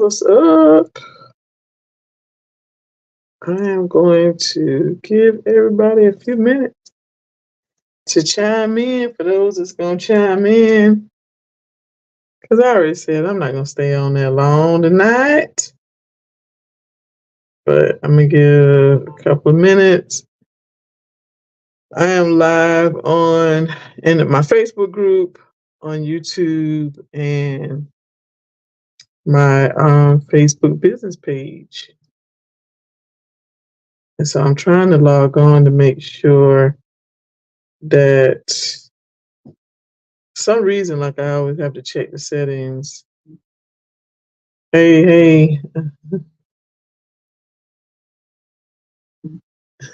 What's up? I am going to give everybody a few minutes to chime in for those that's going to chime in. Because I already said I'm not going to stay on there long tonight. But I'm going to give a couple of minutes. I am live in my Facebook group, on YouTube, and my Facebook business page. And so I'm trying to log on to make sure that some reason, like I always have to check the settings. Hey,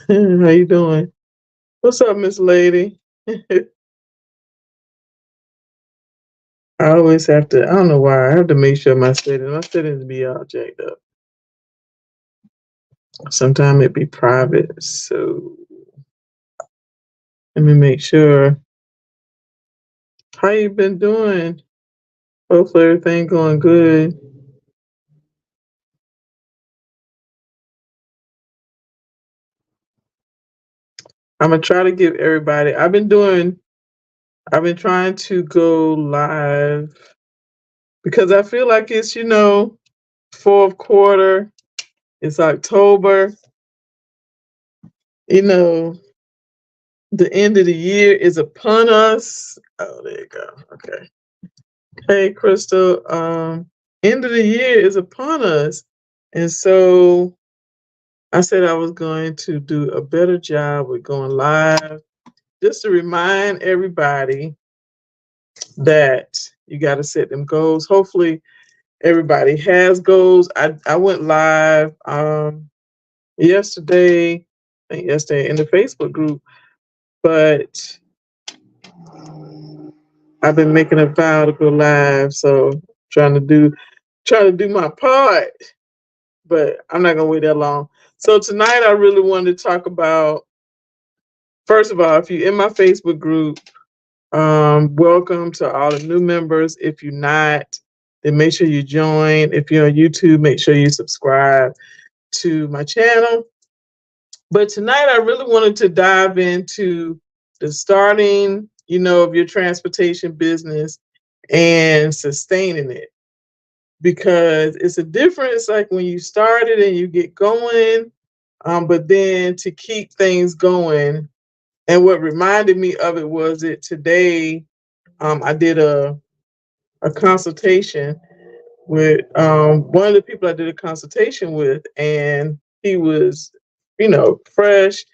how you doing? What's up, Miss Lady? I always have to. I don't know why. I have to make sure my settings be all jacked up. Sometimes it be private, so let me make sure. How you been doing? Hopefully everything going good. I'm gonna try to give everybody. I've been trying to go live because I feel like it's fourth quarter. It's October. You know, the end of the year is upon us. Oh, there you go. Okay. Hey, Crystal. End of the year is upon us. And so I said I was going to do a better job with going live, just to remind everybody that you got to set them goals. Hopefully everybody has goals. I went live yesterday, I think yesterday in the Facebook group, but I've been making a vow to go live, so trying to do my part, but I'm not gonna wait that long. So tonight I really wanted to talk about, first of all, if you're in my Facebook group, welcome to all the new members. If you're not, then make sure you join. If you're on YouTube, make sure you subscribe to my channel. But tonight I really wanted to dive into the starting, of your transportation business and sustaining it. Because it's a difference, like when you start it and you get going, but then to keep things going. And what reminded me of it was that today I did a consultation with one of the people I did a consultation with, and he was, fresh.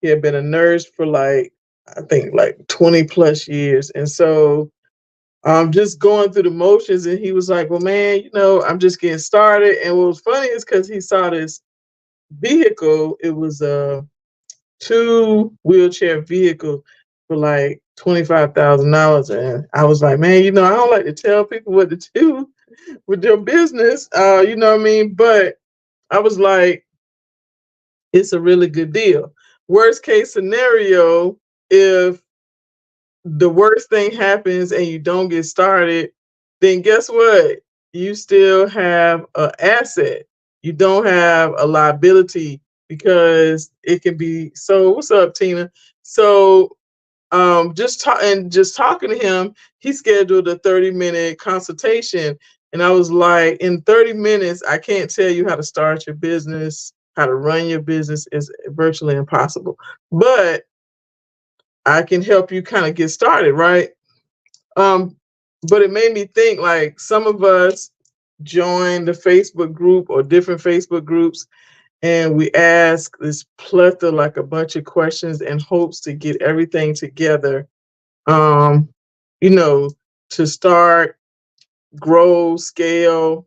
He had been a nurse for I think like 20 plus years. And so just going through the motions, and he was like, well, man, I'm just getting started. And what was funny is because he saw this vehicle. It was a two wheelchair vehicle for like $25,000. And I was like, man, I don't like to tell people what to do with their business. You know what I mean? But I was like, it's a really good deal. Worst case scenario, if the worst thing happens and you don't get started, then guess what? You still have an asset. You don't have a liability, because it can be so. What's up, Tina? So just talking to him, he scheduled a 30-minute consultation. And I was like, in 30 minutes, I can't tell you how to start your business, how to run your business. Is virtually impossible. But I can help you kind of get started, right? Um, but it made me think, like, some of us join the Facebook group or different Facebook groups, and we ask this plethora, like a bunch of questions, in hopes to get everything together, um, you know, to start, grow, scale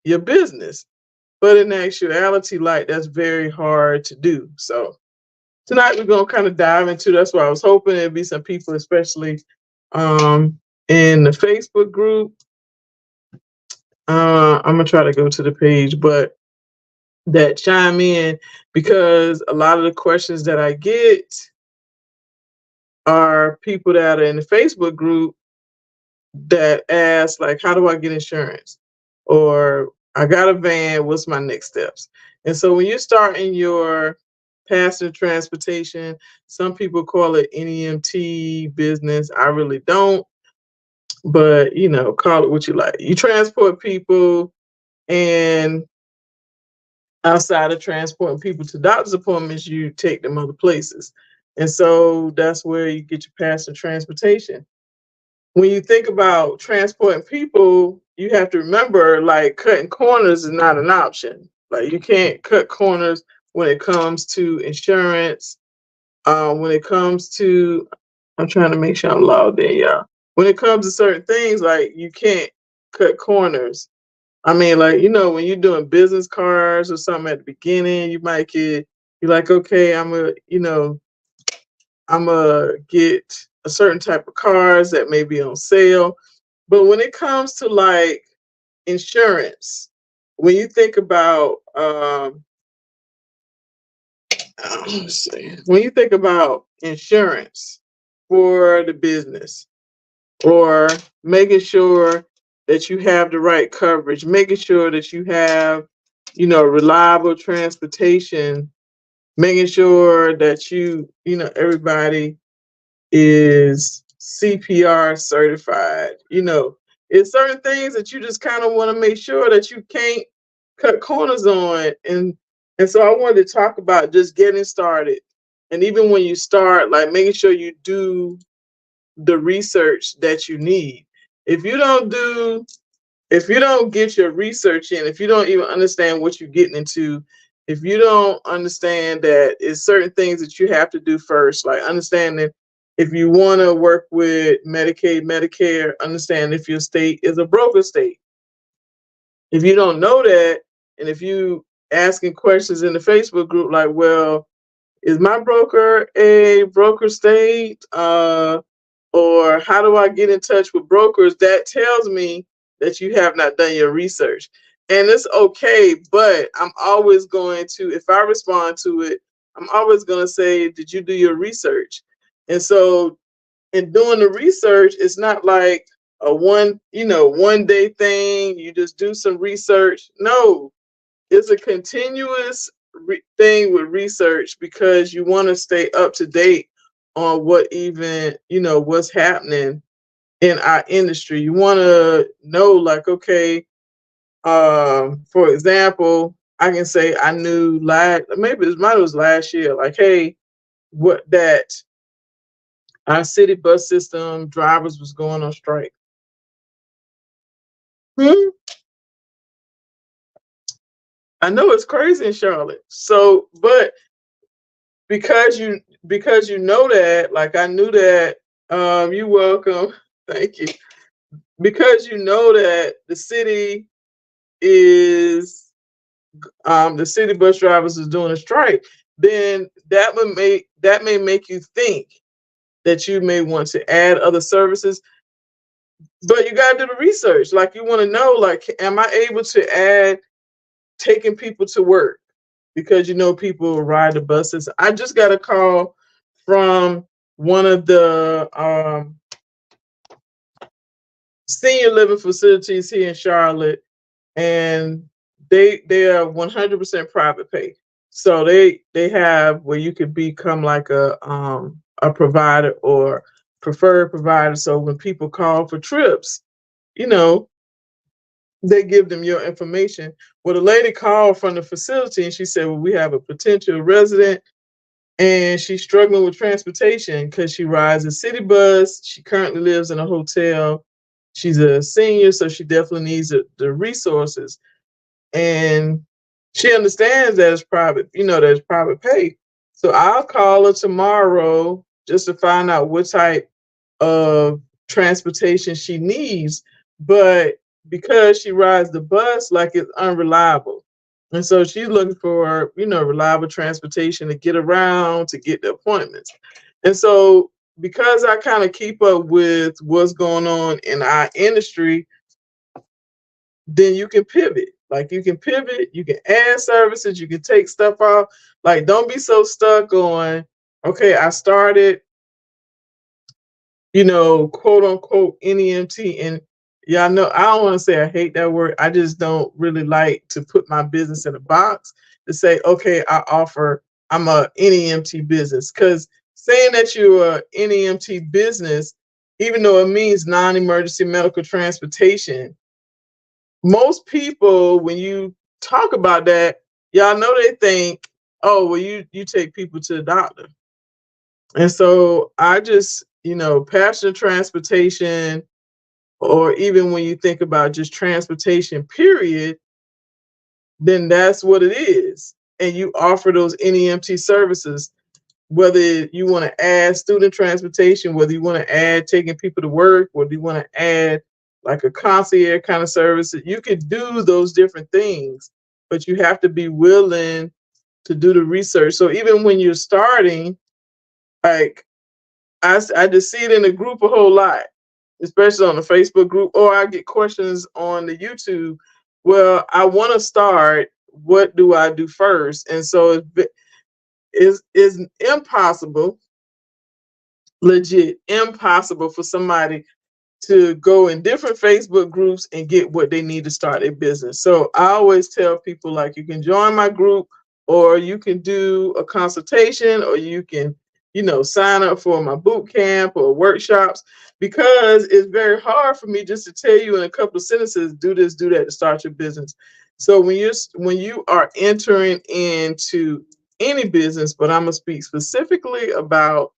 your business. But in actuality, like, that's very hard to do. So tonight we're gonna kind of dive into. That's why I was hoping there'd be some people, especially in the Facebook group. I'm gonna try to go to the page, but that chime in, because a lot of the questions that I get are people that are in the Facebook group that ask, like, how do I get insurance? Or I got a van. What's my next steps? And so when you start in your passenger transportation, some people call it NEMT business. I really don't, but call it what you like. You transport people, and outside of transporting people to doctor's appointments, you take them other places. And so that's where you get your passenger transportation. When you think about transporting people, you have to remember, like, cutting corners is not an option. Like, you can't cut corners when it comes to insurance. When it comes to, I'm trying to make sure I'm logged in, y'all. When it comes to certain things, like, you can't cut corners. I mean, like, when you're doing business cards or something at the beginning, you might get, you're like, okay, I'm gonna get a certain type of cars that may be on sale. But when it comes to, like, insurance, when you think about let's see, when you think about insurance for the business, or making sure that you have the right coverage, making sure that you have, reliable transportation, making sure that everybody is CPR certified. It's certain things that you just kind of want to make sure that you can't cut corners on. And so I wanted to talk about just getting started. And even when you start, like, making sure you do the research that you need. If you don't do, if you don't get your research in, if you don't even understand what you're getting into, if you don't understand that it's certain things that you have to do first, like understanding if you want to work with Medicaid, Medicare, understand if your state is a broker state. If you don't know that, and if you asking questions in the Facebook group like, well, is my broker a broker state? Or how do I get in touch with brokers? That tells me that you have not done your research. And it's okay, but I'm always going to, if I respond to it, I'm always going to say, did you do your research? And so in doing the research, it's not like a one day thing. You just do some research. No, it's a continuous thing with research, because you want to stay up to date on what's happening in our industry. You want to know, like, okay, for example, I can say I knew, maybe it was last year, like, hey, what that our city bus system drivers was going on strike. Hmm? I know it's crazy in Charlotte. So, but because you know that, like, I knew that. You're welcome. Thank you. Because you know that the city bus drivers is doing a strike, then that may make you think that you may want to add other services. But you gotta do the research. Like, you want to know, like, am I able to add taking people to work? Because people ride the buses. I just got a call from one of the senior living facilities here in Charlotte, and they are 100% private pay. So they have where you could become like a provider or preferred provider. So when people call for trips, you know, they give them your information. Well, the lady called from the facility and she said, well, we have a potential resident and she's struggling with transportation because she rides a city bus. She currently lives in a hotel. She's a senior, so she definitely needs the resources. And she understands that it's private, that it's private pay. So I'll call her tomorrow just to find out what type of transportation she needs. But because she rides the bus, like, it's unreliable. And so she's looking for, reliable transportation to get around, to get the appointments. And so because I kind of keep up with what's going on in our industry, then you can pivot. Like, you can pivot, you can add services, you can take stuff off. Like, don't be so stuck on, okay, I started, quote unquote NEMT. And Yeah, I know. I don't want to say I hate that word. I just don't really like to put my business in a box to say, okay, I'm a NEMT business. Because saying that you're a NEMT business, even though it means non-emergency medical transportation, most people, when you talk about that, y'all know they think, oh, well, you take people to the doctor. And so I just, passenger transportation, or even when you think about just transportation, period, then that's what it is. And you offer those NEMT services, whether you want to add student transportation, whether you want to add taking people to work, whether you want to add like a concierge kind of service, you could do those different things, but you have to be willing to do the research. So even when you're starting, like I just see it in the group a whole lot, especially on the Facebook group, or I get questions on the YouTube. Well, I want to start. What do I do first? And so it's impossible, legit impossible for somebody to go in different Facebook groups and get what they need to start a business. So I always tell people, like, you can join my group, or you can do a consultation, or you can, sign up for my boot camp or workshops, because it's very hard for me just to tell you in a couple of sentences, do this, do that to start your business. So when you are entering into any business, but I'm gonna speak specifically about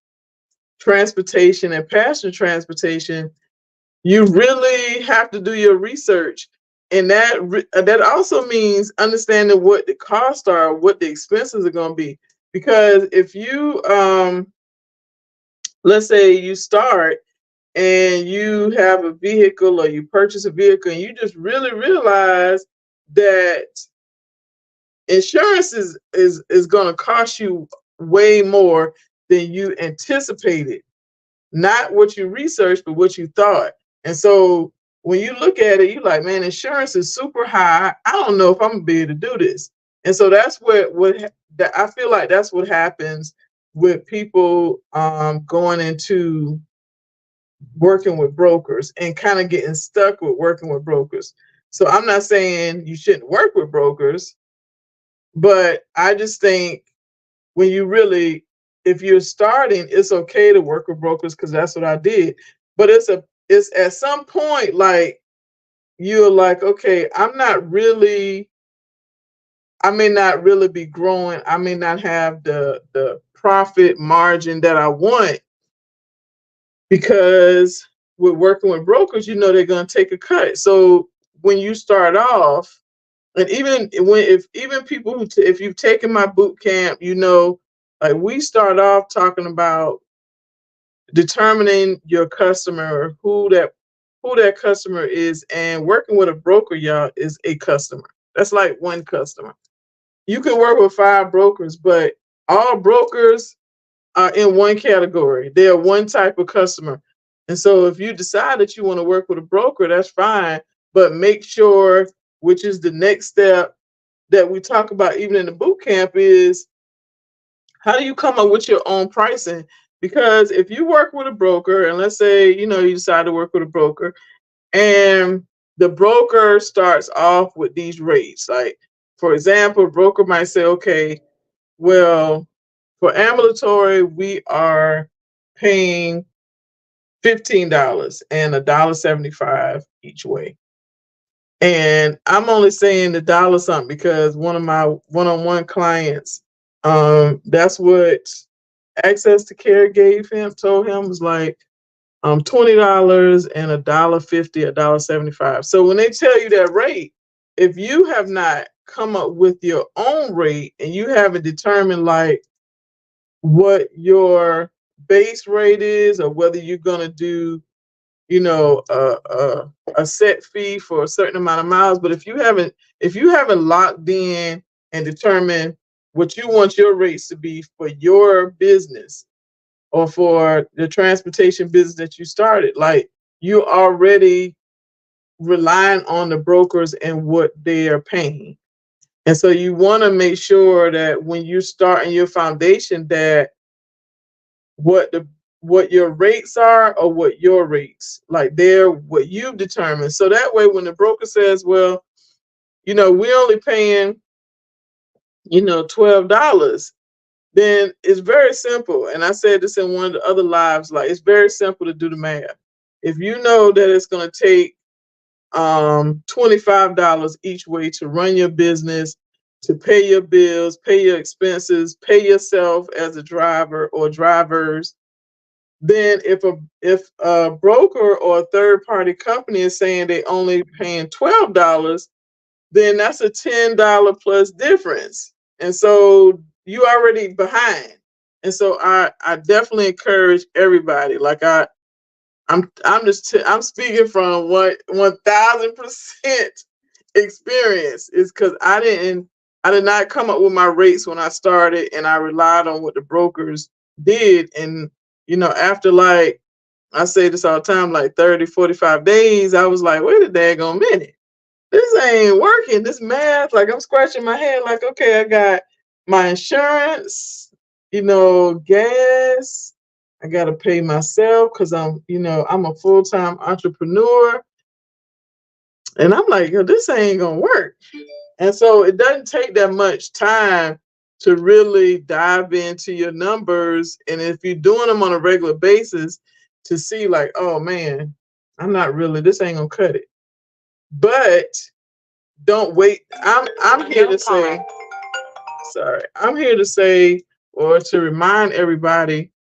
transportation and passenger transportation, you really have to do your research, and that also means understanding what the costs are, what the expenses are going to be. Because if you let's say you start and you have a vehicle, or you purchase a vehicle, and you just really realize that insurance is going to cost you way more than you anticipated, not what you researched, but what you thought. And so when you look at it, you're like, man, insurance is super high. I don't know if I'm gonna be able to do this. And so that's what that I feel like that's what happens with people going into working with brokers and kind of getting stuck with working with brokers. So I'm not saying you shouldn't work with brokers, but I just think when you really, if you're starting, it's okay to work with brokers, because that's what I did. But it's at some point, like, you're like, okay, I may not really be growing. I may not have the profit margin that I want, because with working with brokers, they're going to take a cut. So when you start off, and even when if even people if you've taken my boot camp, like, we start off talking about determining your customer, who that customer is, and working with a broker, y'all, is a customer. That's like one customer. You can work with 5 brokers, but all brokers are in one category. They're one type of customer. And so if you decide that you want to work with a broker, that's fine, but make sure, which is the next step that we talk about even in the boot camp, is how do you come up with your own pricing? Because if you work with a broker, and let's say, you decide to work with a broker, and the broker starts off with these rates. Like, for example, a broker might say, okay, well, for ambulatory, we are paying $15 and $1.75 each way. And I'm only saying the dollar something because one of my one-on-one clients, that's what Access to Care told him, was like, $20 and $1.50, $1.75. So when they tell you that rate, if you have not come up with your own rate, and you haven't determined, like, what your base rate is, or whether you're gonna do, a set fee for a certain amount of miles. But if you haven't locked in and determined what you want your rates to be for your business, or for the transportation business that you started, like, you already relying on the brokers and what they are paying. And so you want to make sure that when you're starting your foundation, that what the what your rates are or what your rates, like they're what you've determined. So that way when the broker says, well, we're only paying, $12, then it's very simple. And I said this in one of the other lives, like it's very simple to do the math. If you know that it's going to take $25 each way to run your business, to pay your bills, pay your expenses, pay yourself as a driver or drivers, then if a broker or a third party company is saying they only paying $12, then that's a $10 plus difference. And so you already behind. And so I definitely encourage everybody. Like I'm speaking from 1000% experience, is because I did not come up with my rates when I started, and I relied on what the brokers did. And after, like, I say this all the time, like 30, 45 days, I was like, wait a daggone minute. This ain't working. This math, like I'm scratching my head, like, okay, I got my insurance, gas. I gotta pay myself because I'm a full-time entrepreneur. And I'm like, yo, this ain't gonna work. And so it doesn't take that much time to really dive into your numbers. And if you're doing them on a regular basis, to see like, oh man, this ain't gonna cut it. But don't wait. I'm here to say, sorry, I'm here to say, or to remind everybody,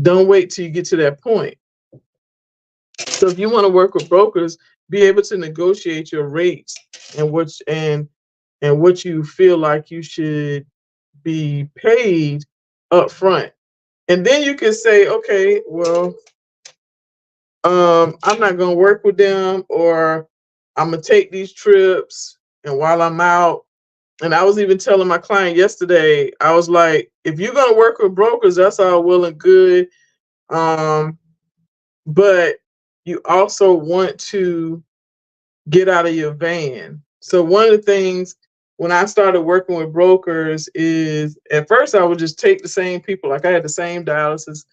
don't wait till you get to that point. So if you want to work with brokers, be able to negotiate your rates and what you feel like you should be paid up front. And then you can say, okay, well, I'm not gonna work with them, or I'm gonna take these trips, and while I'm out, and I was even telling my client yesterday, I was like, if you're gonna work with brokers, that's all well and good. But you also want to get out of your van. So one of the things when I started working with brokers is, at first I would just take the same people. Like I had the same dialysis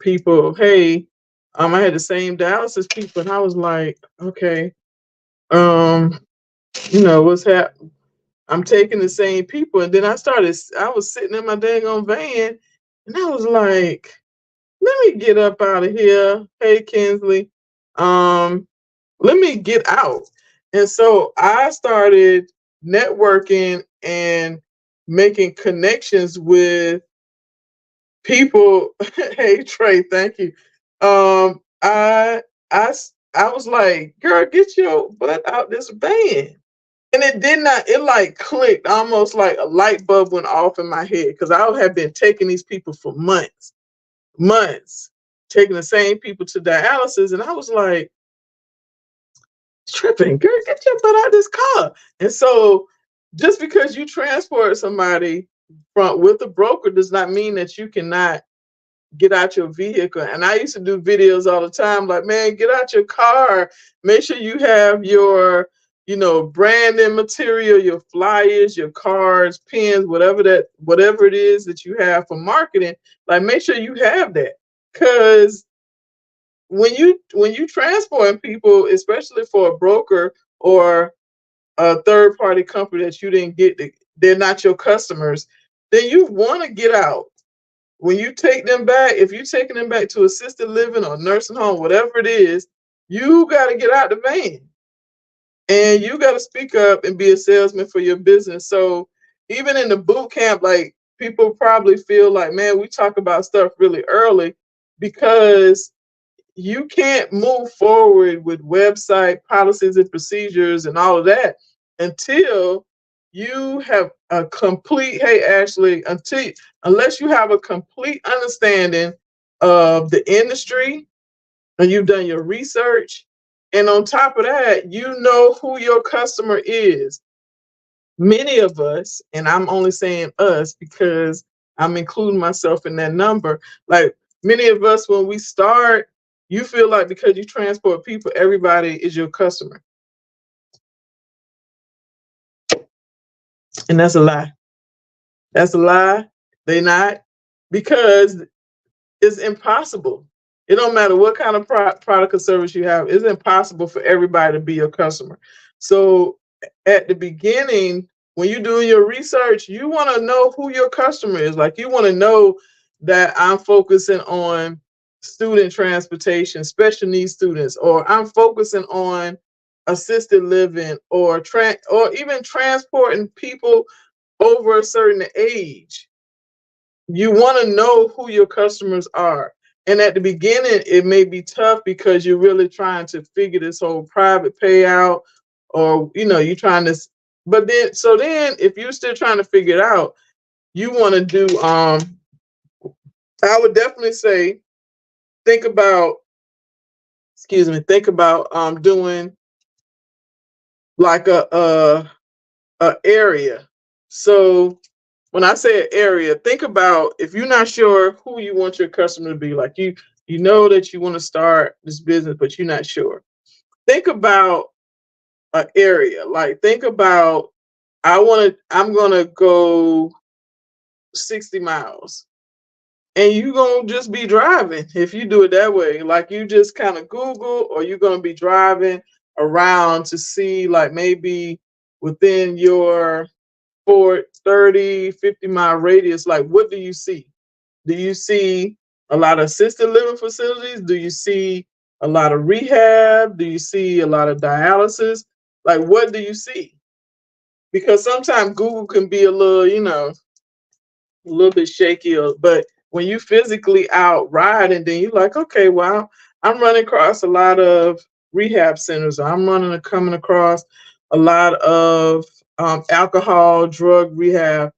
people. Hey, I had the same dialysis people, and I was like, okay, what's happening? I'm taking the same people, and then I was sitting in my daggone van, and I was like, let me get up out of here. Hey, Kinsley, let me get out. And so I started networking and making connections with people. Hey, Trey, thank you. I, I was like, girl, get your butt out this van. And it did not, it like clicked, almost like a light bulb went off in my head, because I have been taking these people for months, taking the same people to dialysis. And I was like, tripping, girl, get your butt out of this car. And so just because you transport somebody with a broker does not mean that you cannot get out your vehicle. And I used to do videos all the time, like, man, get out your car. Make sure you have your, branding material, your flyers, your cards, pens, whatever it is that you have for marketing. Like, make sure you have that, because when you transport people, especially for a broker or a third party company that you didn't get, they're not your customers, then you want to get out. When you take them back, if you're taking them back to assisted living or nursing home, whatever it is, you got to get out the van, and you got to speak up and be a salesman for your business. So even in the boot camp, like, people probably feel like, man, we talk about stuff really early, because you can't move forward with website policies and procedures and all of that until you have a complete, hey, Ashley, unless you have a complete understanding of the industry and you've done your research. And on top of that, you know who your customer is. Many of us, and I'm only saying us because I'm including myself in that number, like many of us, when we start, you feel like because you transport people, everybody is your customer. And that's a lie. That's a lie. They not, because It's impossible. It don't matter what kind of product or service you have. It's impossible for everybody to be your customer. So at the beginning, when you're doing your research, you want to know who your customer is. Like you want to know that I'm focusing on student transportation, special needs students, or I'm focusing on assisted living, or even transporting people over a certain age. You want to know who your customers are. And at the beginning, it may be tough because you're really trying to figure this whole private payout, or you're trying to. But then, if you're still trying to figure it out, you want to do. I would definitely say, think about. Excuse me. Think about doing like a area. So when I say an area, think about if you're not sure who you want your customer to be, like you know that you want to start this business, but you're not sure. Think about an area. Like think about I'm gonna go 60 miles. And you're gonna just be driving if you do it that way. Like you just kind of Google, or you're gonna be driving around to see like maybe within your for 30, 50-mile radius, like what do you see? Do you see a lot of assisted living facilities? Do you see a lot of rehab? Do you see a lot of dialysis? Like what do you see? Because sometimes Google can be a little bit shaky, but when you physically out riding, then you're like, okay, well, I'm running across a lot of rehab centers. Coming across a lot of alcohol, drug rehab,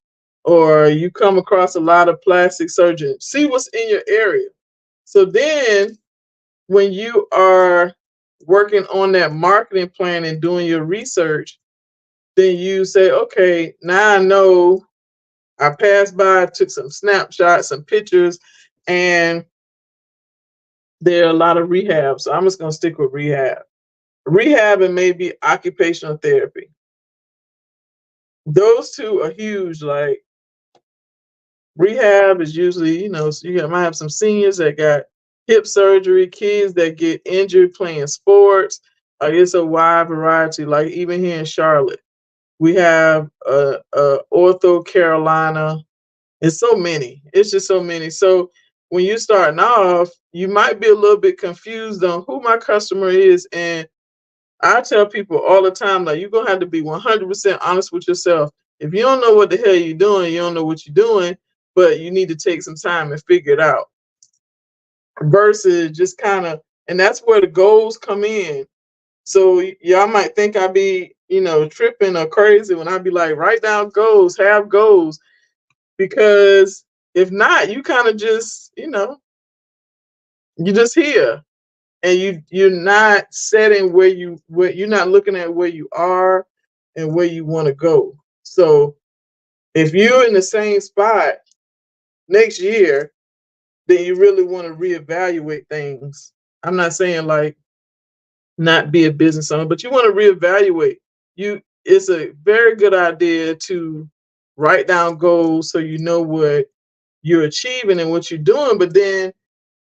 or you come across a lot of plastic surgeons. See what's in your area. So then when you are working on that marketing plan and doing your research, then you say, okay, now I know I passed by, took some snapshots, some pictures, and there are a lot of rehab. So I'm just going to stick with rehab. Rehab and maybe occupational therapy. Those two are huge. Like rehab is usually, so you might have some seniors that got hip surgery, kids that get injured playing sports. Like it's a wide variety. Like even here in Charlotte, we have Ortho Carolina. It's so many. It's just so many. So when you're starting off, you might be a little bit confused on who my customer is. And I tell people all the time, like, you're going to have to be 100% honest with yourself. If you don't know what the hell you're doing, you don't know what you're doing, but you need to take some time and figure it out versus just kind of, and that's where the goals come in. So y'all might think I be, tripping or crazy when I be like, write down goals, have goals, because if not, you kind of just, you're just here, and you're not setting where you're not looking at where you are and where you want to go. So if you're in the same spot next year, then you really want to reevaluate things. I'm not saying like not be a business owner, but you want to reevaluate. It's a very good idea to write down goals so you know what you're achieving and what you're doing. But then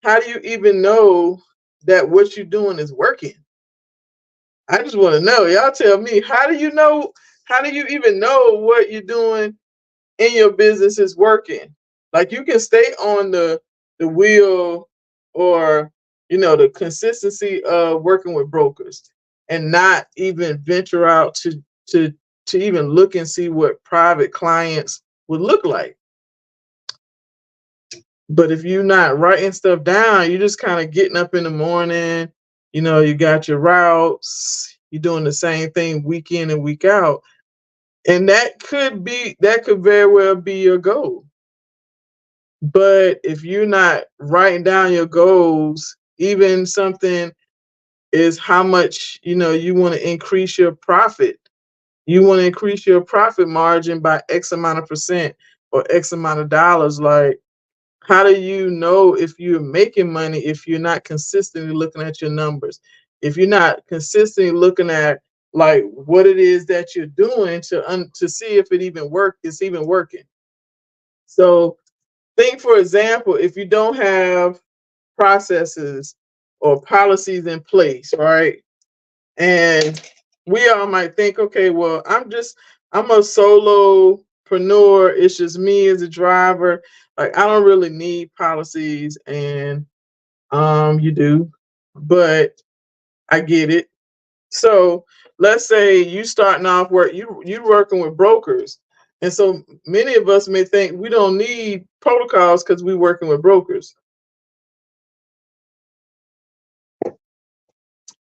how do you even know that what you're doing is working? I just want to know. Y'all tell me, how do you know? How do you even know what you're doing in your business is working? Like you can stay on the wheel, or the consistency of working with brokers, and not even venture out to to even look and see what private clients would look like. But if you're not writing stuff down, you're just kind of getting up in the morning, you got your routes, you're doing the same thing week in and week out. And that could very well be your goal. But if you're not writing down your goals, even something is how much, you want to increase your profit. You want to increase your profit margin by X amount of percent or X amount of dollars. Like, how do you know if you're making money if you're not consistently looking at your numbers? If you're not consistently looking at like what it is that you're doing to see if it's even working. So think, for example, if you don't have processes or policies in place, right? And we all might think, okay, well, I'm a solopreneur. It's just me as a driver. Like, I don't really need policies, and you do, but I get it. So let's say you starting off work, you working with brokers. And so many of us may think we don't need protocols because we're working with brokers.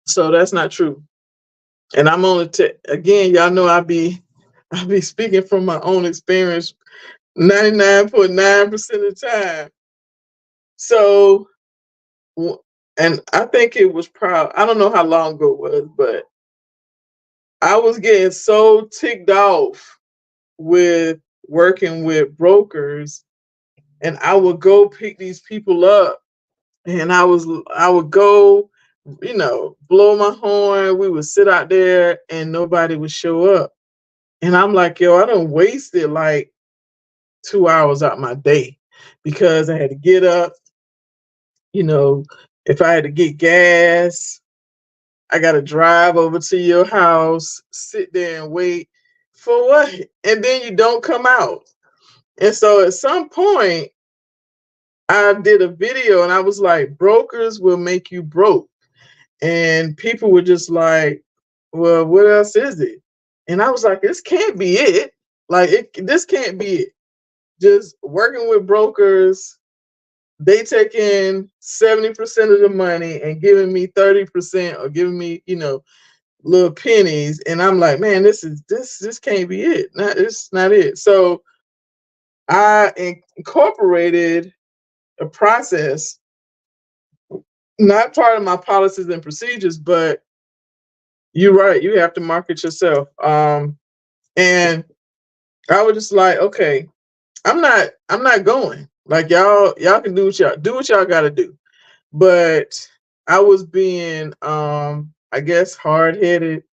So that's not true. And I'm only again, y'all know I be speaking from my own experience 99.9% of the time. So and I think it was I don't know how long ago it was, but I was getting so ticked off with working with brokers, and I would go pick these people up, and I would go, blow my horn. We would sit out there and nobody would show up. And I'm like, yo, I done wasted like 2 hours out my day because I had to get up, you know, if I had to get gas, I gotta drive over to your house, sit there and wait for what? And then you don't come out. And so at some point, I did a video and I was like, brokers will make you broke. And people were just like, well, what else is it? And I was like, this can't be it. Like, this can't be it. Just working with brokers, they take in 70% of the money and giving me 30% or giving me, little pennies. And I'm like, man, this can't be it. It's not it. So I incorporated a process, not part of my policies and procedures, but you're right, you have to market yourself. And I was just like, okay, I'm not going. Like, y'all can do what y'all gotta do. But I was being I guess hard headed,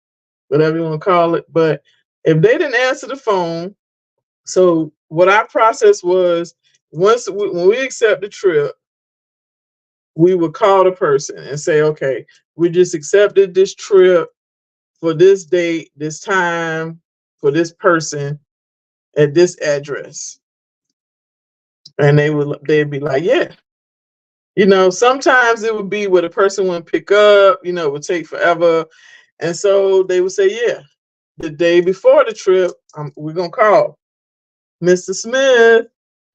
whatever you want to call it. But if they didn't answer the phone, so what our process was, when we accept the trip, we would call the person and say, okay, we just accepted this trip for this date, this time, for this person at this address. And they'd be like, yeah. Sometimes it would be where the person wouldn't pick up, it would take forever. And so they would say, yeah. The day before the trip, we're gonna call Mr. Smith.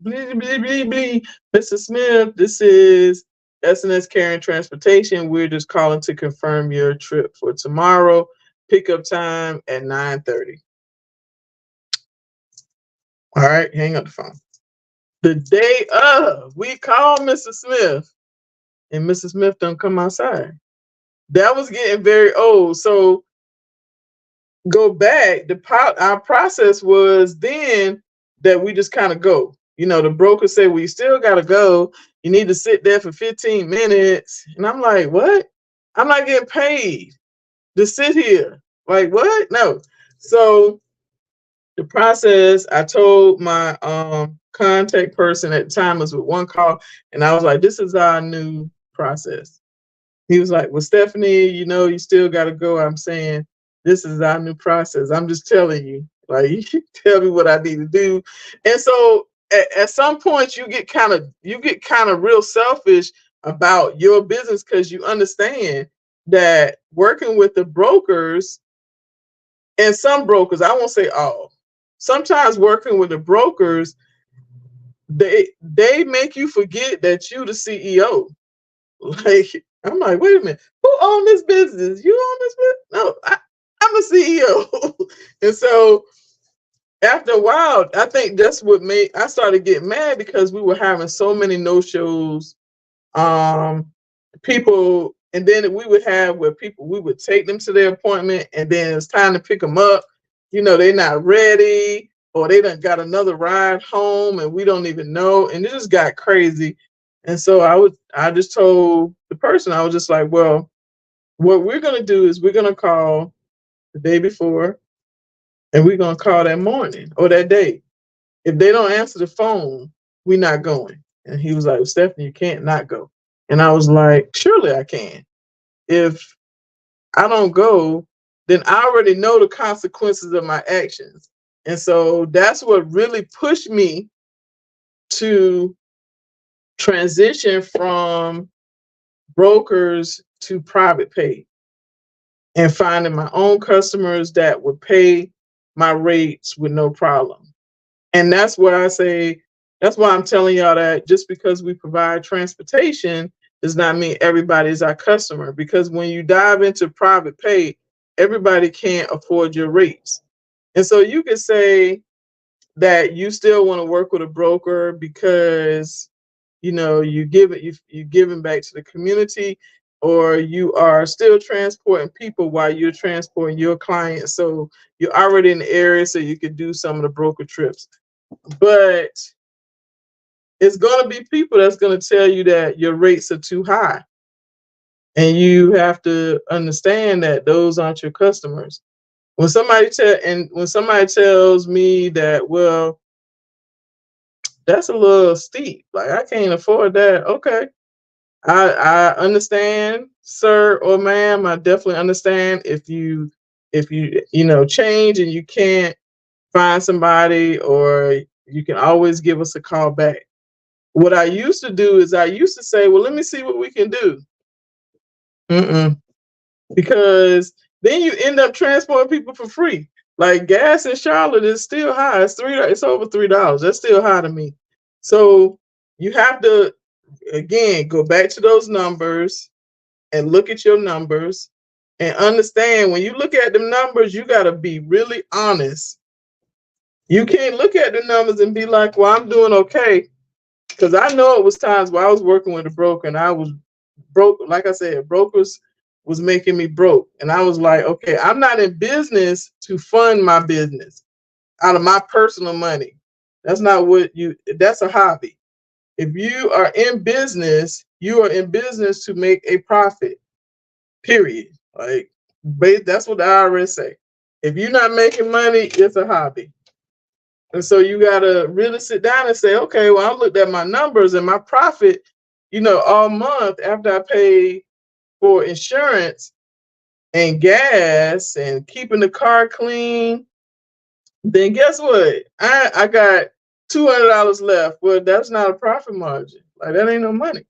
Blee, blee, blee, blee. Mr. Smith, this is S&S Carrying Transportation. We're just calling to confirm your trip for tomorrow. Pickup time at 9:30. All right, hang up the phone. The day of, we call Mr. Smith, and Mr. Smith don't come outside. That was getting very old. So go back. Our process was then that we just kind of go. The broker said, well, you still got to go. You need to sit there for 15 minutes. And I'm like, what? I'm not getting paid to sit here. Like, what? No. So the process, I told my contact person at the time, was with one call, and I was like, this is our new process. He was like, well, Stephanie, you still got to go. I'm saying, this is our new process. I'm just telling you, like, you tell me what I need to do. And so at some point you get kind of real selfish about your business, because you understand that working with the brokers, and some brokers, I won't say all, sometimes working with the brokers, they make you forget that you the CEO. Like, I'm like, wait a minute, who own this business? You own this business? No, I'm a CEO. And so after a while, I think that's what made I started getting mad, because we were having so many no-shows. People, and then we would have where we would take them to their appointment, and then it's time to pick them up. They're not ready, or they done got another ride home, and we don't even know. And it just got crazy. And so I just told the person, I was just like, well, what we're gonna do is we're gonna call the day before, and we're gonna call that morning or that day. If they don't answer the phone, we not going. And he was like, Stephanie, you can't not go. And I was like, surely I can. If I don't go, then I already know the consequences of my actions. And so that's what really pushed me to transition from brokers to private pay and finding my own customers that would pay my rates with no problem. And that's what I say, that's why I'm telling y'all that just because we provide transportation does not mean everybody is our customer. Because when you dive into private pay, everybody can't afford your rates. And so you could say that you still want to work with a broker because you give it, you're giving back to the community, or you are still transporting people while you're transporting your clients. So you're already in the area, so you could do some of the broker trips. But it's going to be people that's going to tell you that your rates are too high. And you have to understand that those aren't your customers. When somebody tells me that, well, that's a little steep, like I can't afford that. Okay. I understand, sir or ma'am. I definitely understand if you change and you can't find somebody, or you can always give us a call back. What I used to do is I used to say, well, let me see what we can do. Mm-mm. Because then you end up transporting people for free. Like gas in Charlotte is still high. It's over $3. That's still high to me. So you have to, again, go back to those numbers and look at your numbers and understand when you look at the numbers, you got to be really honest. You can't look at the numbers and be like, well, I'm doing okay. Because I know it was times where I was working with a broker and I was broke. Like I said, brokers was making me broke. And I was like, okay, I'm not in business to fund my business out of my personal money. That's not that's a hobby. If you are in business, you are in business to make a profit, period. Like, that's what the IRS say. If you're not making money, it's a hobby. And so you got to really sit down and say, okay, well, I looked at my numbers and my profit, all month after I pay for insurance and gas and keeping the car clean, then guess what? I got $200 left. Well, that's not a profit margin. Like, that ain't no money.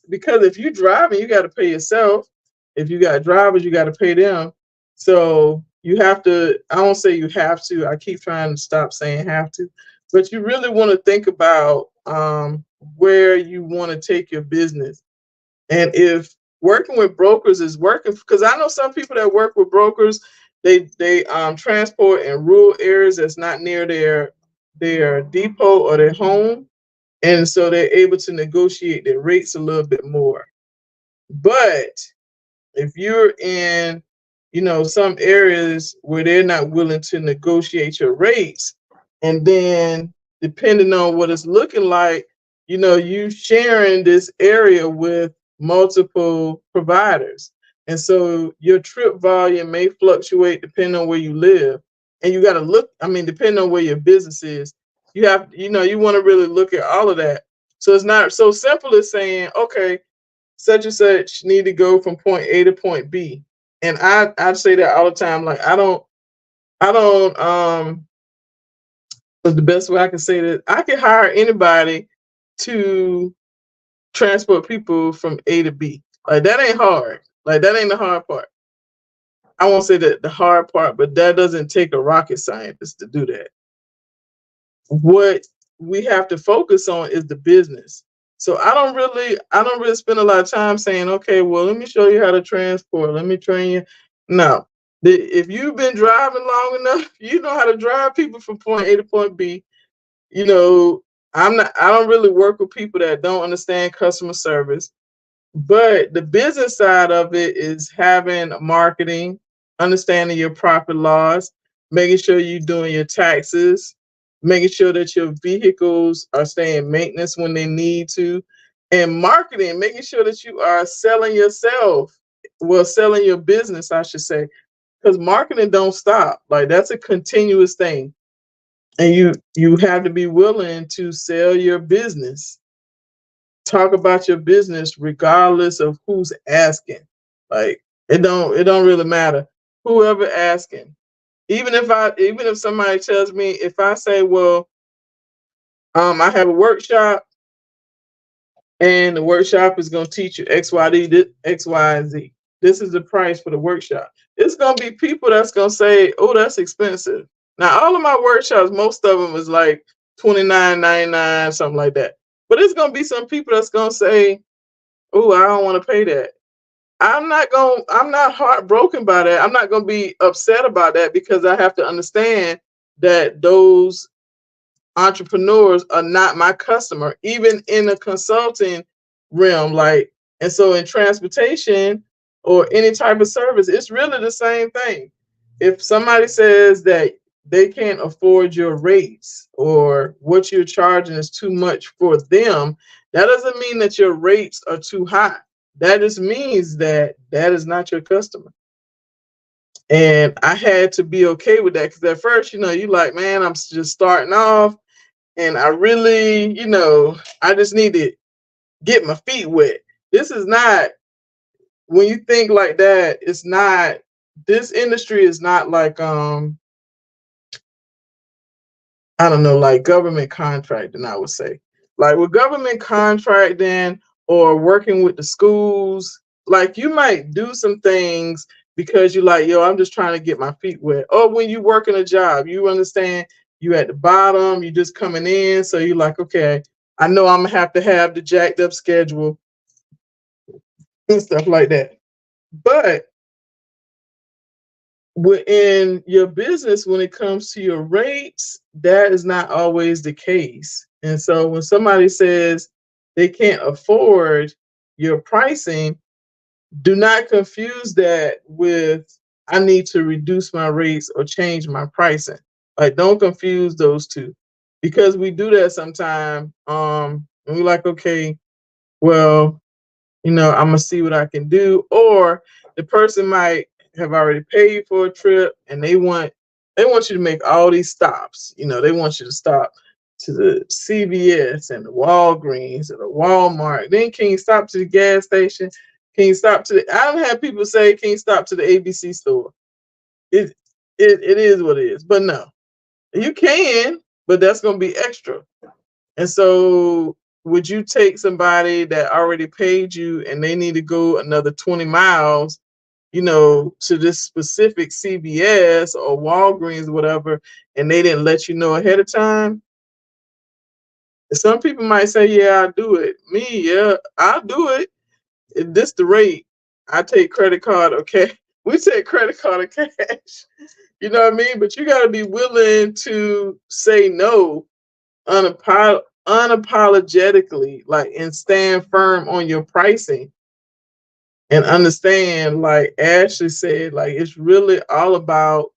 Because if you're driving, you got to pay yourself. If you got drivers, you got to pay them. So you have to, I don't say you have to, I keep trying to stop saying have to, but you really want to think about where you want to take your business. And if working with brokers is working, because I know some people that work with brokers, they transport in rural areas that's not near their depot or their home. And so they're able to negotiate their rates a little bit more. But if you're in, some areas where they're not willing to negotiate your rates, and then depending on what it's looking like, you sharing this area with multiple providers. And so your trip volume may fluctuate depending on where you live. And you got to look, depending on where your business is, you want to really look at all of that. So it's not so simple as saying, okay, such and such need to go from point A to point B. And I say that all the time. Like, I don't but the best way I can say that, I can hire anybody to transport people from A to B. Like, that ain't hard. Like, that ain't the hard part. I won't say that the hard part, but that doesn't take a rocket scientist to do that. What we have to focus on is the business. So I don't really spend a lot of time saying, okay, well, let me show you how to transport. Let me train you. No. If you've been driving long enough, you know how to drive people from point A to point B. I don't really work with people that don't understand customer service. But the business side of it is having marketing, understanding your profit loss, making sure you're doing your taxes, making sure that your vehicles are staying maintenance when they need to, and marketing, making sure that you are selling yourself, well, selling your business, I should say, because marketing don't stop. Like, that's a continuous thing. And you have to be willing to sell your business, talk about your business regardless of who's asking. Like it don't really matter. Whoever asking. Even if somebody tells me, if I say, well, I have a workshop and the workshop is gonna teach you X, Y, and Z. This is the price for the workshop. It's gonna be people that's gonna say, oh, that's expensive. Now all of my workshops, most of them is like $29.99, something like that. But it's gonna be some people that's gonna say, oh, I don't want to pay that. I'm not heartbroken by that. I'm not gonna be upset about that because I have to understand that those entrepreneurs are not my customer, even in a consulting realm. Like, and so in transportation or any type of service, it's really the same thing. If somebody says that they can't afford your rates or what you're charging is too much for them, that doesn't mean that your rates are too high. That just means that that is not your customer. And I had to be okay with that because at first, you like, man, I'm just starting off and I really, I just need to get my feet wet. This is not, when you think like that, it's not, this industry is not like, I don't know, like government contracting, I would say. Like with government contracting or working with the schools, like you might do some things because you're like, yo, I'm just trying to get my feet wet. Or when you work in a job, you understand you at the bottom, you just coming in. So you're like, okay, I know I'm gonna have to have the jacked up schedule and stuff like that. But within your business, when it comes to your rates, that is not always the case. And so when somebody says they can't afford your pricing, do not confuse that with I need to reduce my rates or change my pricing. Like don't confuse those two. Because we do that sometimes. And we're like, okay, well, I'm gonna see what I can do. Or the person might have already paid for a trip and they want you to make all these stops. They want you to stop to the CVS and the Walgreens and the Walmart. Then can you stop to the gas station? Can you stop to the, I don't have people say, can you stop to the ABC store? It it is what it is. But no, you can, but that's gonna be extra. And so, would you take somebody that already paid you and they need to go another 20 miles, to this specific CVS or Walgreens, or whatever, and they didn't let you know ahead of time? Some people might say, yeah, I'll do it. Me, yeah, I'll do it. If this the rate, I take credit card, okay? We take credit card or cash. You know what I mean? But you got to be willing to say no unapologetically, like, and stand firm on your pricing and understand, like Ashley said, like it's really all about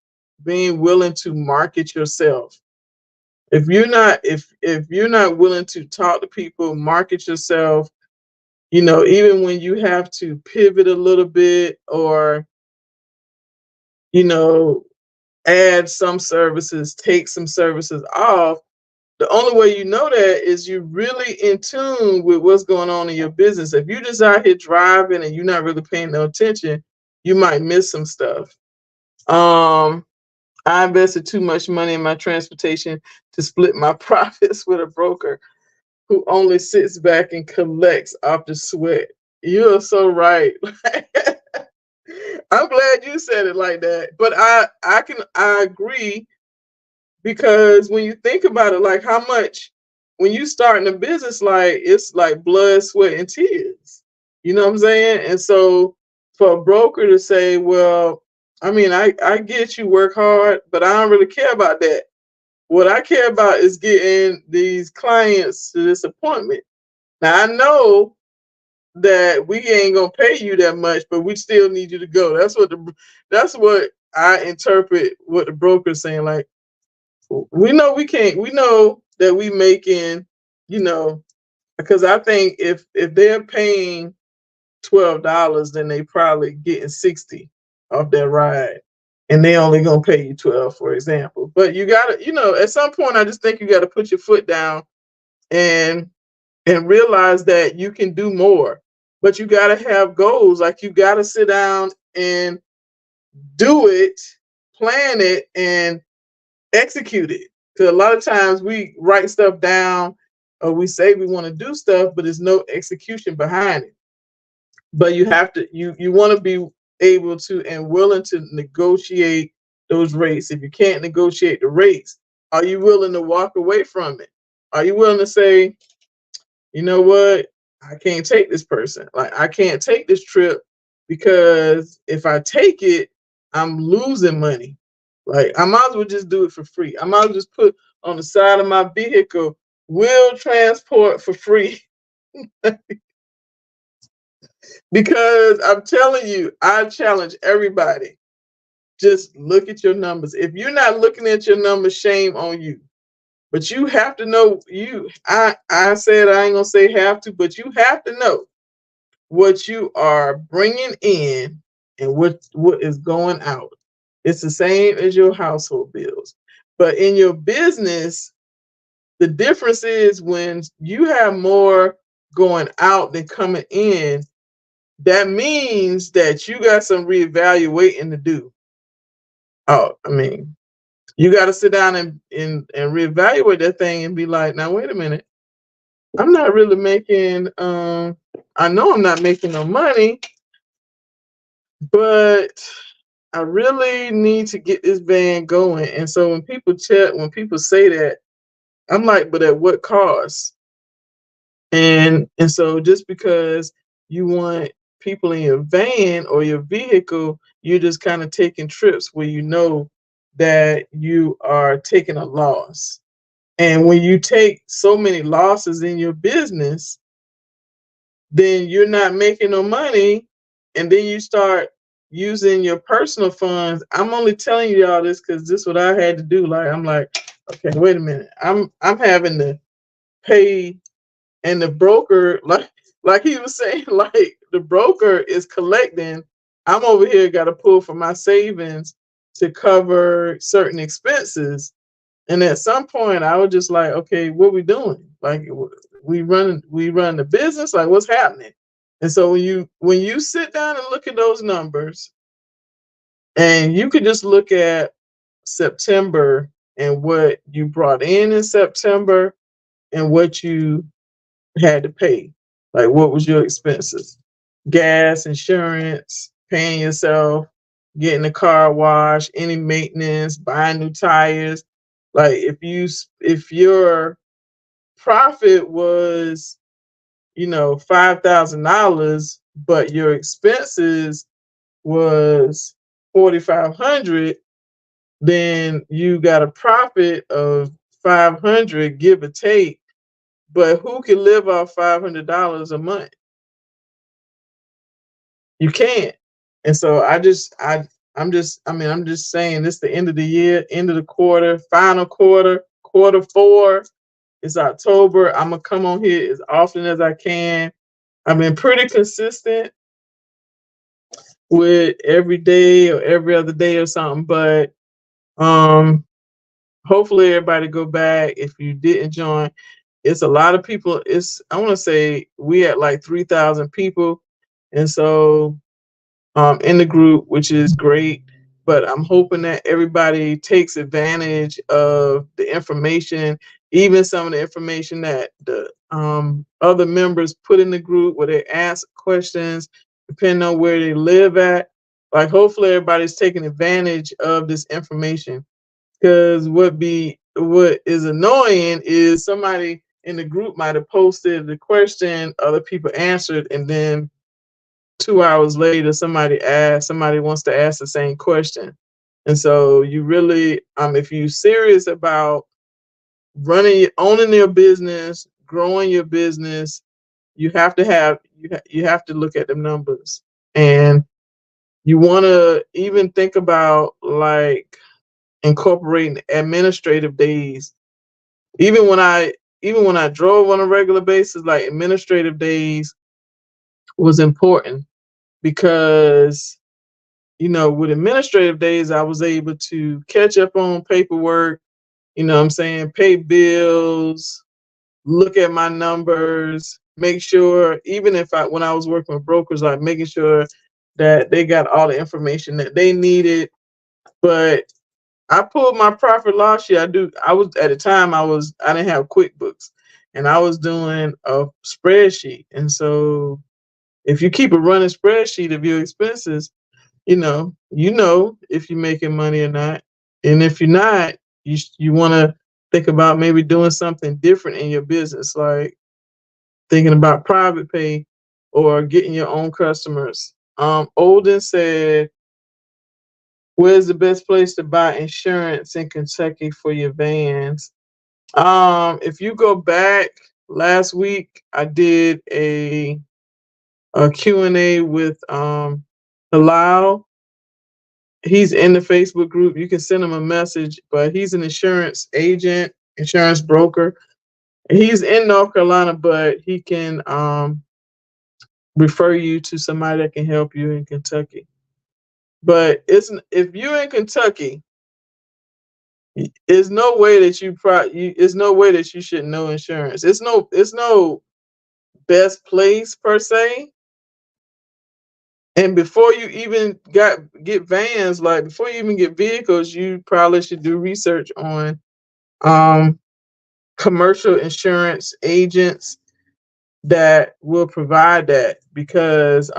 being willing to market yourself. If you're not willing to talk to people, market yourself, even when you have to pivot a little bit or, you know, add some services, take some services off. The only way you know that is you're really in tune with what's going on in your business. If you're just out here driving and you're not really paying no attention, you might miss some stuff. Um, I invested too much money in my transportation to split my profits with a broker who only sits back and collects off the sweat. You're so right. I'm glad you said it like that. But I agree because when you think about it, like how much when you starting a business, like it's like blood, sweat, and tears. You know what I'm saying? And so for a broker to say, well, I mean, I get you work hard, but I don't really care about that. What I care about is getting these clients to this appointment. Now I know that we ain't gonna pay you that much, but we still need you to go. That's what I interpret what the broker's saying. Like we know we can't. We know that we making, because I think if they're paying $12, then they probably getting 60 off that ride. and they only gonna pay you 12, for example. But you gotta, at some point, I just think you gotta put your foot down and realize that you can do more. But you gotta have goals. Like, you gotta sit down and do it, plan it, and execute it. Because a lot of times we write stuff down, or we say we want to do stuff, but there's no execution behind it. But you have to, you want to be able to and willing to negotiate those rates. If you can't negotiate the rates, are you willing to walk away from it? Are you willing to say, you know what, I can't take this person. Like, I can't take this trip, because if I take it, I'm losing money. Like, I might as well just do it for free. I might as well just put on the side of my vehicle, will transport for free. Because I'm telling you, I challenge everybody. Just look at your numbers. If you're not looking at your numbers, shame on you. But you have to know, I said I ain't gonna say have to, but you have to know what you are bringing in and what is going out. It's the same as your household bills. But in your business, the difference is when you have more going out than coming in, that means that you got some reevaluating to do. Oh, I mean, you got to sit down and reevaluate that thing and be like, now wait a minute, I'm not really making. I know I'm not making no money, but I really need to get this van going. And so when people say that, I'm like, but at what cost? And so just because you want people in your van or your vehicle, you're just kind of taking trips where you know that you are taking a loss. And when you take so many losses in your business, then you're not making no money. And then you start using your personal funds. I'm only telling you all this because this is what I had to do. Like, I'm like, okay, wait a minute. I'm having to pay, and the broker, like he was saying, like, the broker is collecting. I'm over here got to pull from my savings to cover certain expenses. And at some point, I was just like, okay, what we doing? Like, we run the business. Like, what's happening? And so when you sit down and look at those numbers, and you could just look at September and what you brought in September and what you had to pay. Like, what was your expenses? Gas, insurance, paying yourself, getting the car washed, any maintenance, buying new tires. Like, if your profit was, $5,000, but your expenses was 4,500, then you got a profit of 500, give or take. But who can live off $500 a month? You can't. And so I'm just saying, this the end of the year, end of the quarter, final quarter four. It's October. I'm gonna come on here as often as I can. I've been pretty consistent with every day or every other day or something, but hopefully everybody go back. If you didn't join, it's a lot of people. I want to say we at like 3,000 people, and so in the group, which is great. But I'm hoping that everybody takes advantage of the information, even some of the information that the other members put in the group, where they ask questions, depending on where they live at. Like, hopefully everybody's taking advantage of this information. Because what is annoying is somebody in the group might have posted the question, other people answered, and then 2 hours later, somebody wants to ask the same question. And so you really, if you're serious about owning your business, growing your business, you have to look at the numbers. And you want to even think about, like, incorporating administrative days. Even when I drove on a regular basis, like, administrative days was important, because with administrative days, I was able to catch up on paperwork, what I'm saying, pay bills, look at my numbers, make sure, even if when I was working with brokers, like making sure that they got all the information that they needed. But I pulled my profit loss sheet. I was at the time I didn't have QuickBooks, and I was doing a spreadsheet. And so if you keep a running spreadsheet of your expenses, if you're making money or not. And if you're not, you want to think about maybe doing something different in your business, like thinking about private pay or getting your own customers. Olden said, "Where's the best place to buy insurance in Kentucky for your vans?" If you go back last week, I did a Q&A with Halal. He's in the Facebook group. You can send him a message, but he's an insurance agent, insurance broker. He's in North Carolina, but he can refer you to somebody that can help you in Kentucky. But if you're in Kentucky, there's no way that there's no way that you should know insurance. It's no best place per se. And before you even get vans, like before you even get vehicles, you probably should do research on um, commercial insurance agents that will provide that, because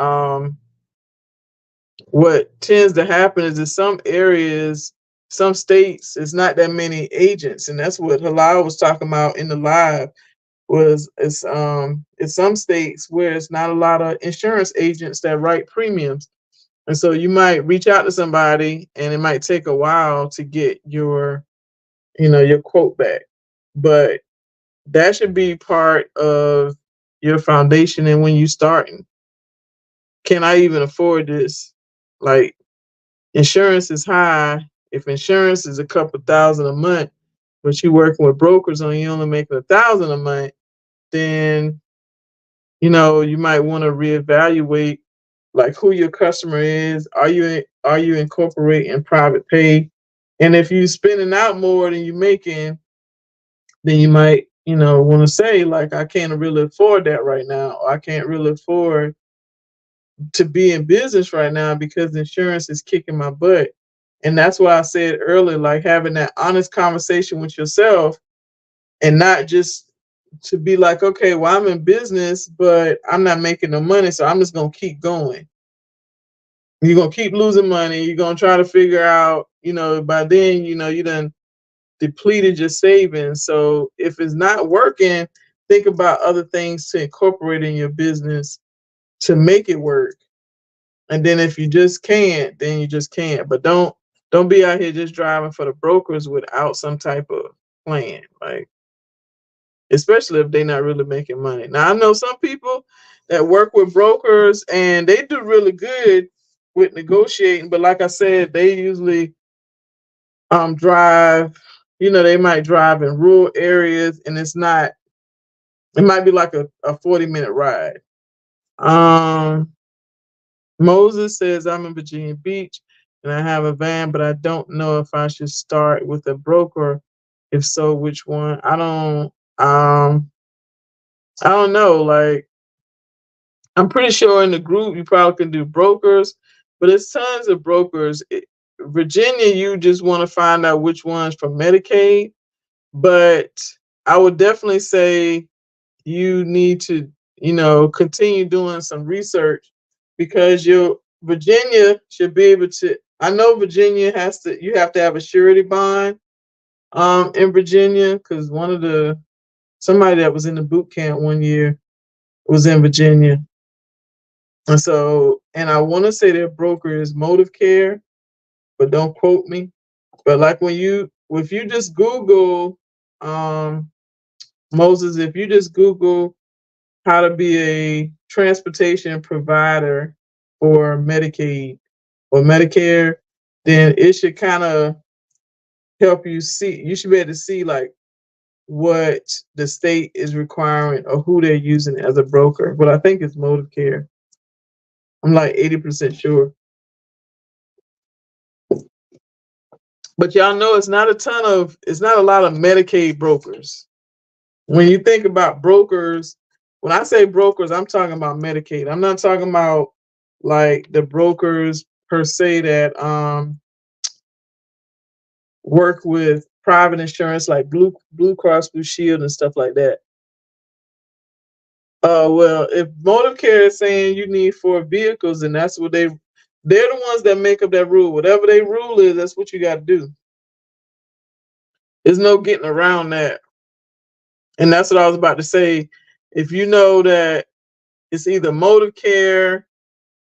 what tends to happen is in some areas, some states, it's not that many agents, and that's what Halal was talking about in the live. It's some states where it's not a lot of insurance agents that write premiums. And so you might reach out to somebody and it might take a while to get your quote back. But that should be part of your foundation. And when you starting, can I even afford this? Like, insurance is high. If insurance is a couple thousand a month, but you working with brokers and you only making 1,000 a month, then you might want to reevaluate like who your customer is. Are you incorporating private pay? And if you're spending out more than you're making, then you might want to say, like, I can't really afford that right now, or I can't really afford to be in business right now because insurance is kicking my butt. And that's why I said earlier, like having that honest conversation with yourself, and not just to be like, okay, well, I'm in business, but I'm not making no money, so I'm just gonna keep going. You're gonna keep losing money. You're gonna try to figure out, by then, you done depleted your savings. So if it's not working, think about other things to incorporate in your business to make it work. And then if you just can't, then you just can't. But don't be out here just driving for the brokers without some type of plan. Like, especially if they're not really making money. Now, I know some people that work with brokers and they do really good with negotiating, but like I said, they usually drive, they might drive in rural areas, and it might be like a 40-minute ride. Moses says, I'm in Virginia Beach and I have a van, but I don't know if I should start with a broker. If so, which one? I don't know. Like, I'm pretty sure in the group you probably can do brokers, but it's tons of brokers. Virginia, you just want to find out which ones for Medicaid, but I would definitely say you need to, continue doing some research, because your Virginia should be able to. I know Virginia you have to have a surety bond in Virginia, because somebody that was in the boot camp one year was in Virginia. And I want to say their broker is Motive Care, but don't quote me. But like if you just Google, Moses, if you just Google how to be a transportation provider for Medicaid or Medicare, then it should kind of help you see. You should be able to see like what the state is requiring or who they're using as a broker. But I think it's Motive Care. I'm like 80% sure. But y'all know it's not a lot of Medicaid brokers. When you think about brokers, when I say brokers, I'm talking about Medicaid. I'm not talking about like the brokers per se that work with private insurance like Blue Cross Blue Shield and stuff like that. Well, if Motive Care is saying you need 4 vehicles, and that's what they're the ones that make up that rule. Whatever they rule is, that's what you got to do. There's no getting around that. And that's what I was about to say. If you know that it's either Motive Care,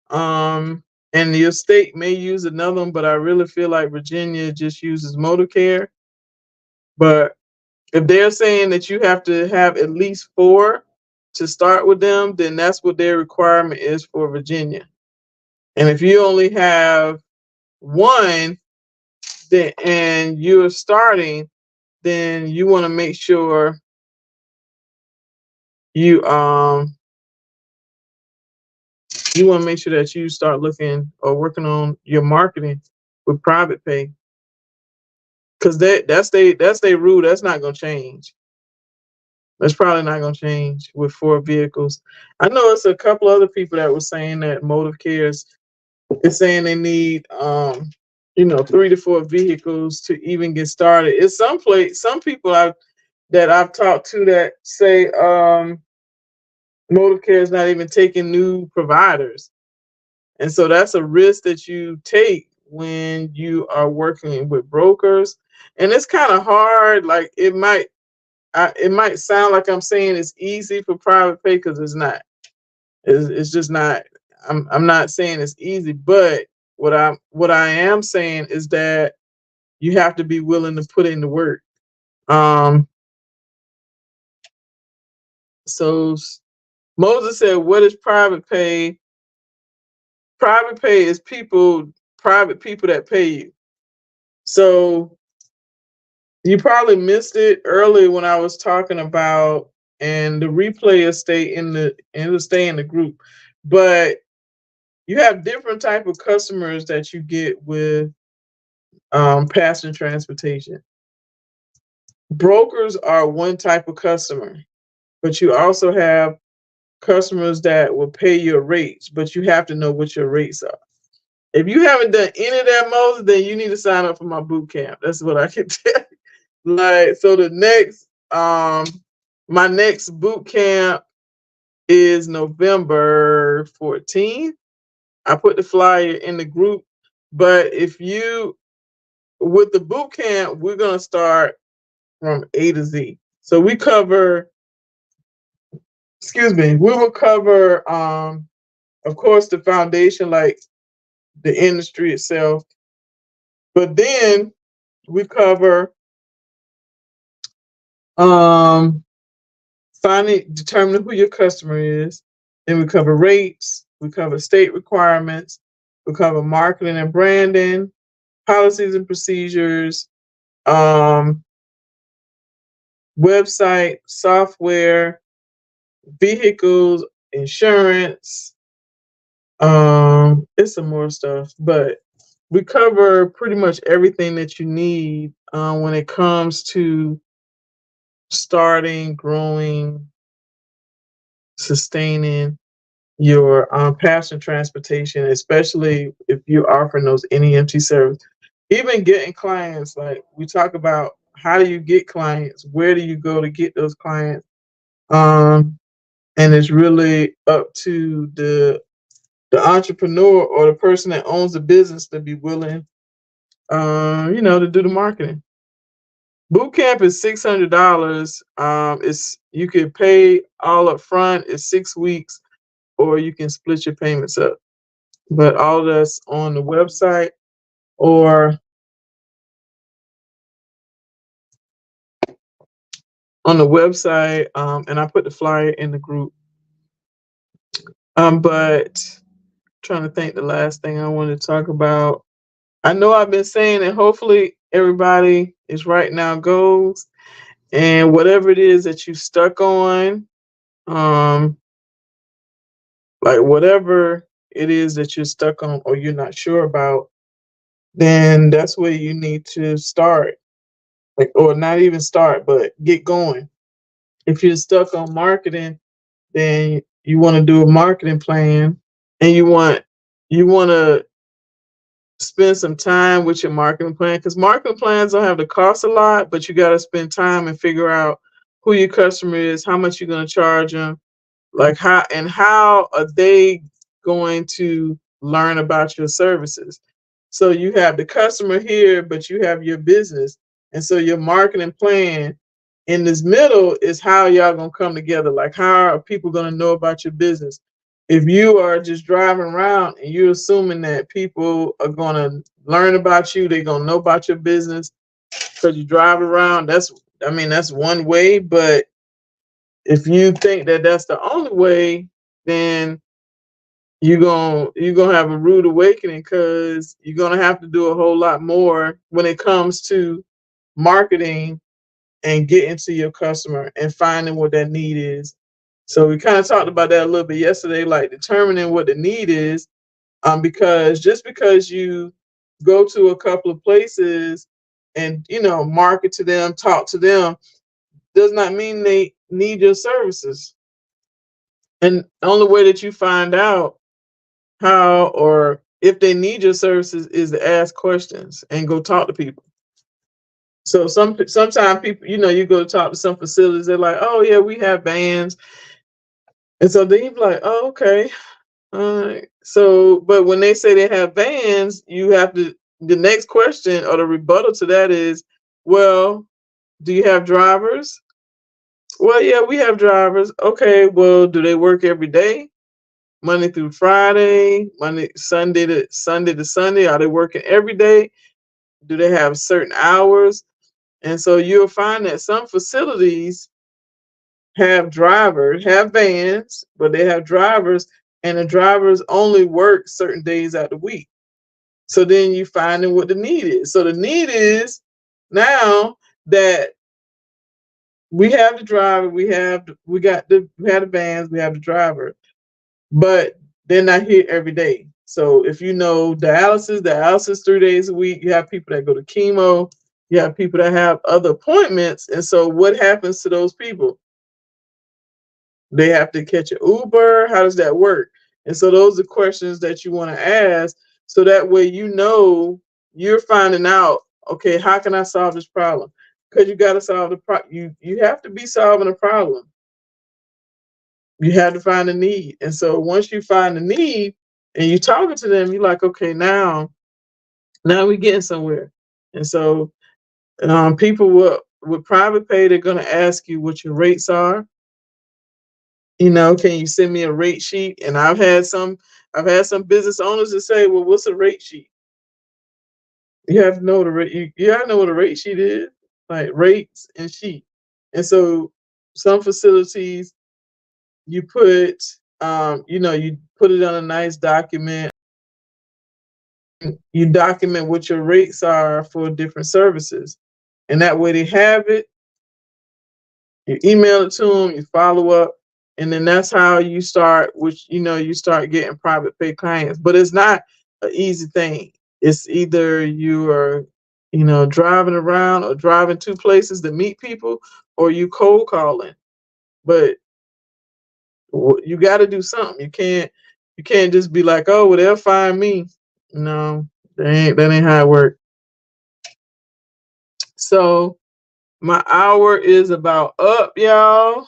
and your state may use another one, but I really feel like Virginia just uses Motive Care. But if they're saying that you have to have at least 4 to start with them, then that's what their requirement is for Virginia. And if you only have 1, then and you're starting, then you want to make sure you you want to make sure that you start looking or working on your marketing with private pay, because that's their rule. That's not gonna change. That's probably not gonna change with 4 vehicles. I know it's a couple other people that were saying that Motive Cares is saying they need 3 to 4 vehicles to even get started. It's some people I've talked to that say Motive Care is not even taking new providers. And so that's a risk that you take when you are working with brokers. And it's kind of hard. Like it might sound like I'm saying it's easy for private pay, because it's not. It's just not. I'm not saying it's easy, but what I am saying is that you have to be willing to put in the work. Um, so Moses said, "What is private pay? Private pay is private people that pay you." So you probably missed it earlier when I was talking about, and the replay will stay in the group. But you have different type of customers that you get with passenger transportation. Brokers are one type of customer, but you also have customers that will pay your rates, but you have to know what your rates are. If you haven't done any of that, Moses, then you need to sign up for my boot camp. That's what I can tell you. Like, so my next boot camp is November 14th. I put the flyer in the group. But with the boot camp, we're gonna start from A to Z. So we will cover of course the foundation, like the industry itself. But then we cover um determining who your customer is. Then we cover rates, we cover state requirements, we cover marketing and branding, policies and procedures, um, website, software, vehicles, insurance. It's some more stuff, but we cover pretty much everything that you need when it comes to starting, growing, sustaining your passenger transportation, especially if you're offering those NEMT service. Even getting clients, like we talk about, how do you get clients? Where do you go to get those clients? Um, and it's really up to the entrepreneur or the person that owns the business to be willing, to do the marketing. Boot camp is $600. It's you can pay all up front. It's 6 weeks, or you can split your payments up. But all that's on the website or and I put the flyer in the group. But trying to think the last thing I want to talk about. I know I've been saying that hopefully everybody is writing down goals, and whatever it is that you stuck on, um, like whatever it is that you're stuck on or you're not sure about, then that's where you need to start, like, or not even start, but get going. If you're stuck on marketing, then you want to do a marketing plan, and you want to spend some time with your marketing plan, because marketing plans don't have to cost a lot, but you got to spend time and figure out who your customer is, how much you're going to charge them, like how are they going to learn about your services. So you have the customer here, but you have your business, and so your marketing plan in this middle is how y'all gonna come together. Like, how are people gonna know about your business? If you are just driving around and you're assuming that people are gonna learn about you, they're gonna know about your business because you drive around, that's one way. But if you think that that's the only way, then you're gonna have a rude awakening, because you're gonna have to do a whole lot more when it comes to marketing and getting to your customer and finding what that need is. So we kind of talked about that a little bit yesterday, like determining what the need is. Because just because you go to a couple of places and market to them, talk to them, does not mean they need your services. And the only way that you find out how or if they need your services is to ask questions and go talk to people. So sometimes people, you go to talk to some facilities, they're like, "Oh yeah, we have vans," and so then you be like, "Oh, okay." So, but when they say they have vans, you have to. The next question or the rebuttal to that is, "Well, do you have drivers?" "Well, yeah, we have drivers." "Okay, well, do they work every day, Monday through Friday, Sunday to Sunday? Are they working every day? Do they have certain hours?" And so you'll find that some facilities have vans, but they have drivers, and the drivers only work certain days out the week. So then you finding what the need is. So the need is, now that we have the driver, we have the vans, we have the driver, but they're not here every day. So if you know dialysis 3 days a week. You have people that go to chemo. You have people that have other appointments. And so what happens to those people? They have to catch an Uber. How does that work? And so those are questions that you want to ask. So that way, you're finding out, okay, how can I solve this problem? Because you got to solve the problem. You have to be solving a problem. You have to find a need. And so once you find the need and you talking to them, you're like, okay, now we're getting somewhere. And so people with private pay, they're going to ask you what your rates are. Can you send me a rate sheet? And I've had some business owners that say, well, what's a rate sheet? You have to know the rate. You have to know what a rate sheet is, like rates and sheet. And so some facilities, you you put it on a nice document. You document what your rates are for different services, and that way they have it. You email it to them, you follow up, and then that's how you start, which you start getting private pay clients. But it's not an easy thing. It's either you are, driving around or driving to places to meet people, or you cold calling. But you got to do something. You can't just be like, oh, well, they'll find me. No, that ain't how it works. So my hour is about up, y'all.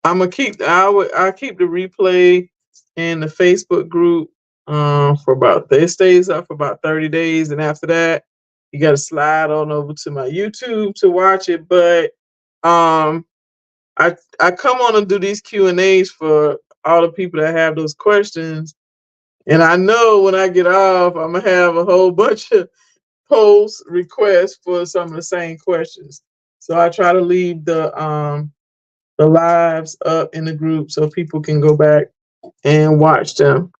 I'm gonna keep I keep the replay in the Facebook group for about it stays up for about 30 days, and after that you got to slide on over to my YouTube to watch it. But um I come on and do these Q&As for all the people that have those questions, and I know when I get off I'm gonna have a whole bunch of post requests for some of the same questions. So I try to leave the lives up in the group so people can go back and watch them.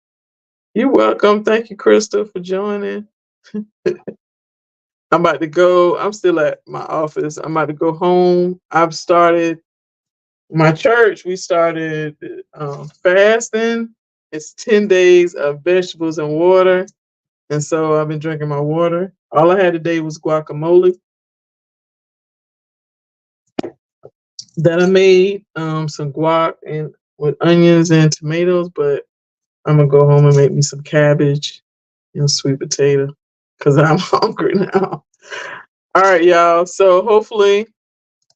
You're welcome. Thank you, Crystal, for joining. I'm about to go. I'm still at my office. I'm about to go home. I've started my church. We started fasting. It's 10 days of vegetables and water. And so I've been drinking my water. All I had today was guacamole that I made, some guac and with onions and tomatoes, but I'm gonna go home and make me some cabbage and sweet potato because I'm hungry now. All right, y'all. So hopefully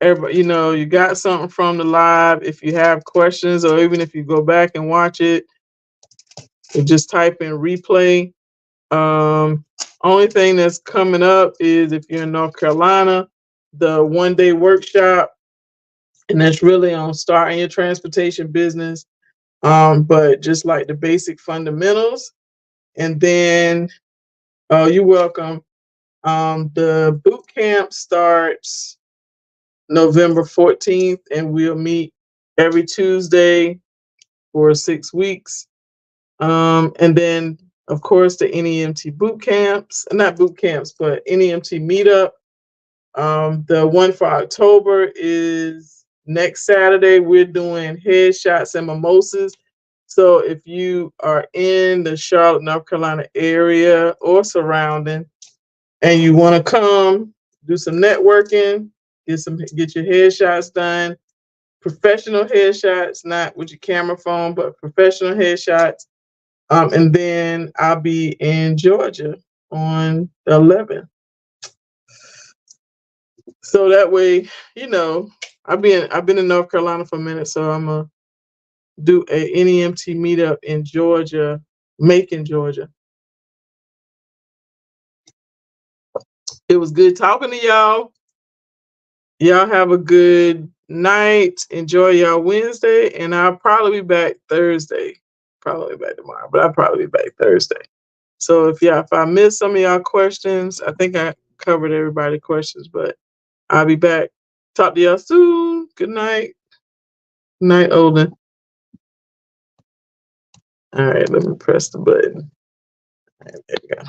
everybody, you got something from the live. If you have questions or even if you go back and watch it, you just type in replay. Only thing that's coming up is if you're in North Carolina, the 1-day workshop, and that's really on starting your transportation business. But just like the basic fundamentals. And then you're welcome. The boot camp starts November 14th, and we'll meet every Tuesday for 6 weeks. And then, of course, the NEMT boot camps, not boot camps, but NEMT meetup. The one for October is next Saturday. We're doing headshots and mimosas. So if you are in the Charlotte, North Carolina area or surrounding, and you want to come do some networking, get your headshots done, professional headshots, not with your camera phone, but professional headshots. And then I'll be in Georgia on the 11th. So that way, I've been in North Carolina for a minute, so I'm gonna do a NEMT meetup in Georgia, Macon, Georgia. It was good talking to y'all. Y'all have a good night. Enjoy y'all Wednesday, and I'll probably be back Thursday. Probably back tomorrow, but I'll probably be back Thursday. So if I missed some of y'all questions, I think I covered everybody's questions, but I'll be back. Talk to y'all soon. Good night. Good night, Olden. All right, let me press the button. All right, there you go.